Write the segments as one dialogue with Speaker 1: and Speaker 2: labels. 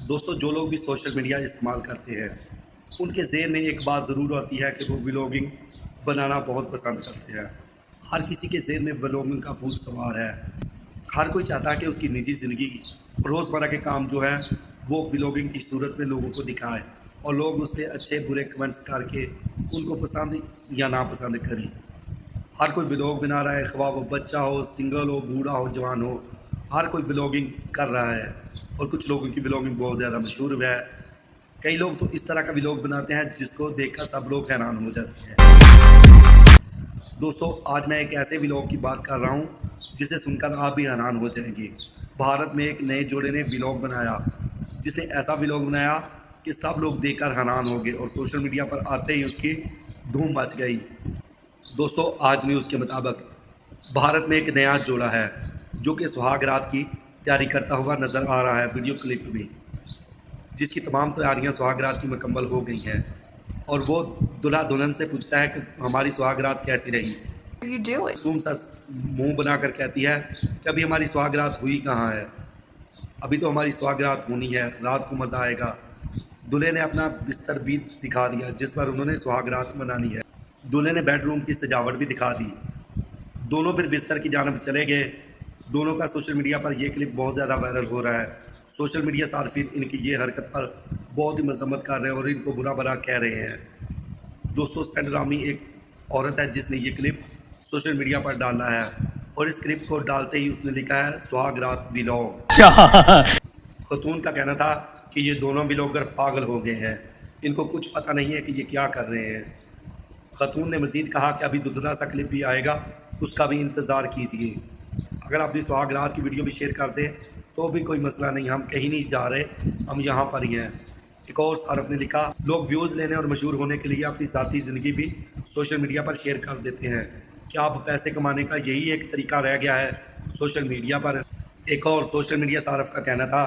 Speaker 1: दोस्तों, जो लोग भी सोशल मीडिया इस्तेमाल करते हैं उनके ज़हन में एक बात ज़रूर आती है कि वो व्लॉगिंग बनाना बहुत पसंद करते हैं। हर किसी के ज़हन में व्लॉगिंग का भूत सवार है। हर कोई चाहता है कि उसकी निजी ज़िंदगी, रोज़मर्रा के काम जो हैं वो व्लॉगिंग की सूरत में लोगों को दिखाए और लोग उस पर अच्छे बुरे कमेंट्स करके उनको पसंद या नापसंद करें। हर कोई व्लॉग बना रहा है, ख्वाह वो बच्चा हो, सिंगल हो, बूढ़ा हो, जवान हो, हर कोई व्लॉगिंग कर रहा है। और कुछ लोगों की व्लॉगिंग बहुत ज़्यादा मशहूर भी है। कई लोग तो इस तरह का व्लॉग बनाते हैं जिसको देखकर सब लोग हैरान हो जाते हैं। दोस्तों, आज मैं एक ऐसे व्लॉग की बात कर रहा हूँ जिसे सुनकर आप भी हैरान हो जाएंगे। भारत में एक नए जोड़े ने व्लॉग बनाया, जिसने ऐसा व्लॉग बनाया कि सब लोग देखकर हैरान हो गए और सोशल मीडिया पर आते ही उसकी धूम मच गई। दोस्तों, आज न्यूज़ के मुताबिक भारत में एक नया जोड़ा है जो कि सुहाग रात की तैयारी करता हुआ नज़र आ रहा है वीडियो क्लिप में, जिसकी तमाम तैयारियां सुहाग रात की मुकम्मल हो गई हैं और वो दुल्हा दुल्हन से पूछता है कि हमारी सुहाग रात कैसी रही। मासूम सा मुंह बनाकर कहती है कि अभी हमारी सुहाग रात हुई कहाँ है, अभी तो हमारी सुहाग रात होनी है, रात को मज़ा आएगा। दूल्हे ने अपना बिस्तर भी दिखा दिया जिस पर उन्होंने सुहाग रात मनानी है। दूल्हे ने बेडरूम की सजावट भी दिखा दी। दोनों फिर बिस्तर की जानब चले गए। दोनों का सोशल मीडिया पर यह क्लिप बहुत ज़्यादा वायरल हो रहा है। सोशल मीडिया सार्फिन इनकी ये हरकत पर बहुत ही मजम्मत कर रहे हैं और इनको बुरा भला कह रहे हैं। दोस्तों, सेंड रामी एक औरत है जिसने ये क्लिप सोशल मीडिया पर डाला है और इस क्लिप को डालते ही उसने लिखा है सुहाग रात व्लॉग। खतून का कहना था कि ये दोनों व्लॉगर पागल हो गए हैं, इनको कुछ पता नहीं है कि ये क्या कर रहे हैं। खतून ने मज़ीद कहा कि अभी दूसरा सा क्लिप भी आएगा, उसका भी इंतज़ार कीजिए। अगर आप भी सुहाग रात की वीडियो भी शेयर कर दें तो भी कोई मसला नहीं, हम कहीं नहीं जा रहे, हम यहाँ पर ही हैं। एक और सारफ ने लिखा, लोग व्यूज़ लेने और मशहूर होने के लिए अपनी ज़ाती ज़िंदगी भी सोशल मीडिया पर शेयर कर देते हैं। क्या अब पैसे कमाने का यही एक तरीका रह गया है सोशल मीडिया पर? एक और सोशल मीडिया सारफ का कहना था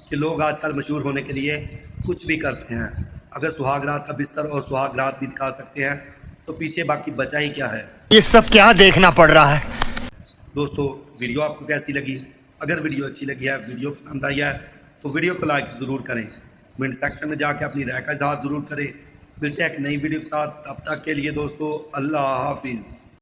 Speaker 1: कि लोग आजकल मशहूर होने के लिए कुछ भी करते हैं। अगर सुहाग रात का बिस्तर और सुहाग रात भी दिखा सकते हैं तो पीछे बाकी बचा ही क्या है?
Speaker 2: ये सब क्या देखना पड़ रहा है?
Speaker 1: दोस्तों, वीडियो आपको कैसी लगी? अगर वीडियो अच्छी लगी है, वीडियो पसंद आई है तो वीडियो को लाइक ज़रूर करें। कमेंट सेक्शन में जाके अपनी राय का इज़हार ज़रूर करें। मिलते हैं एक नई वीडियो के साथ, तब तक के लिए दोस्तों अल्लाह हाफिज़।